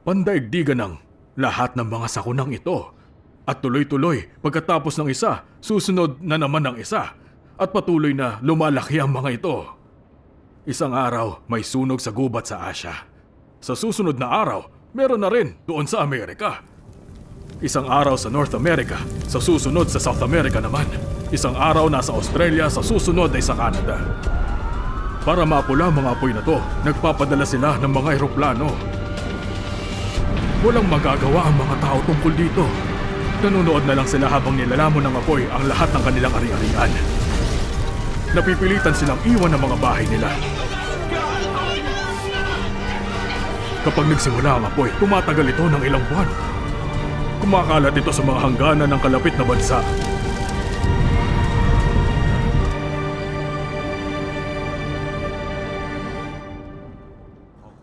Pandaigdigan ng lahat ng mga sakunang ito. At tuloy-tuloy, pagkatapos ng isa, susunod na naman ang isa. At patuloy na lumalaki ang mga ito. Isang araw, may sunog sa gubat sa Asya. Sa susunod na araw, meron na rin doon sa Amerika. Isang araw sa North America, sa susunod sa South America naman. Isang araw nasa Australia, sa susunod ay sa Canada. Para mapula mga apoy na to, nagpapadala sila ng mga eroplano. Walang magagawa ang mga tao tungkol dito. Nanonood na lang sila habang nilalamon ng apoy ang lahat ng kanilang ari-arian. Napipilitan silang iwan ang mga bahay nila. Kapag nagsimula ang apoy, tumatagal ito ng ilang buwan. Kumakalat ito sa mga hangganan ng kalapit na bansa.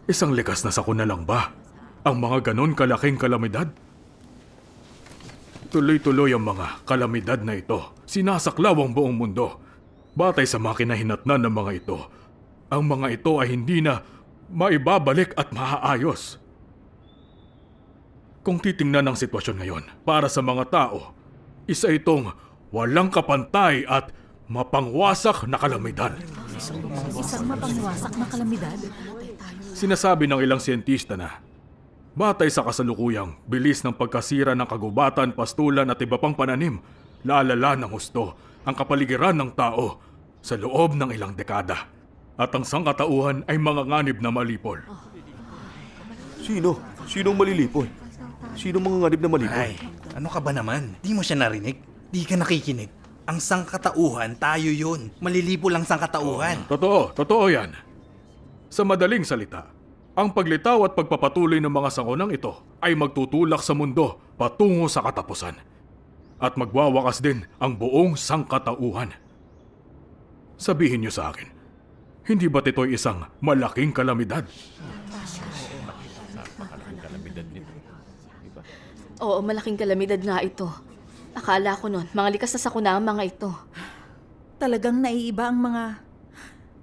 Isang likas na sakuna lang ba ang mga ganon kalaking kalamidad? Tuloy-tuloy ang mga kalamidad na ito. Sinasaklaw ang buong mundo. Batay sa mga kinahinatnan ng mga ito, ang mga ito ay hindi na maibabalik at maaayos. Kung titingnan ang sitwasyon ngayon para sa mga tao, isa itong walang kapantay at mapangwasak na kalamidad. Isang mapangwasak na kalamidad? Sinasabi ng ilang siyentista na batay sa kasalukuyang bilis ng pagkasira ng kagubatan, pastulan at iba pang pananim, lalala ng husto ang kapaligiran ng tao sa loob ng ilang dekada. At ang sangkatauhan ay manganganib na malipol. Sino? Sinong malilipol? Sino mga nganib na malipol? Ay, ano ka ba naman? Di mo siya narinig? Di ka nakikinig? Ang sangkatauhan, tayo yun. Malilipol ang sangkatauhan. Totoo yan. Sa madaling salita, ang paglitaw at pagpapatuloy ng mga sangunang ito ay magtutulak sa mundo patungo sa katapusan. At magwawakas din ang buong sangkatauhan. Sabihin niyo sa akin, hindi ba't ito'y isang malaking kalamidad? Oo, malaking kalamidad nga ito. Akala ko nun, mga likas na sakuna ang mga ito. Talagang naiiba ang mga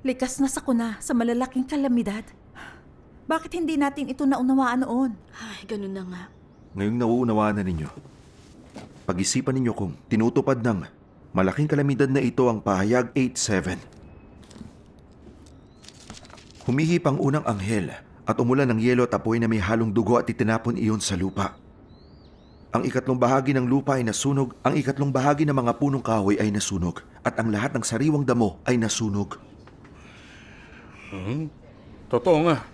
likas na sakuna sa malalaking kalamidad. Bakit hindi natin ito naunawaan noon? Ay, ganun na nga. Ngayong nauunawaan na ninyo. Pag-isipan ninyo kung tinutupad ng malaking kalamidad na ito ang pahayag 8.7. Humihip ang unang anghel at umulan ng yelo at apoy na may halong dugo at itinapon iyon sa lupa. Ang ikatlong bahagi ng lupa ay nasunog, ang ikatlong bahagi ng mga punong kahoy ay nasunog, at ang lahat ng sariwang damo ay nasunog. Totoo nga.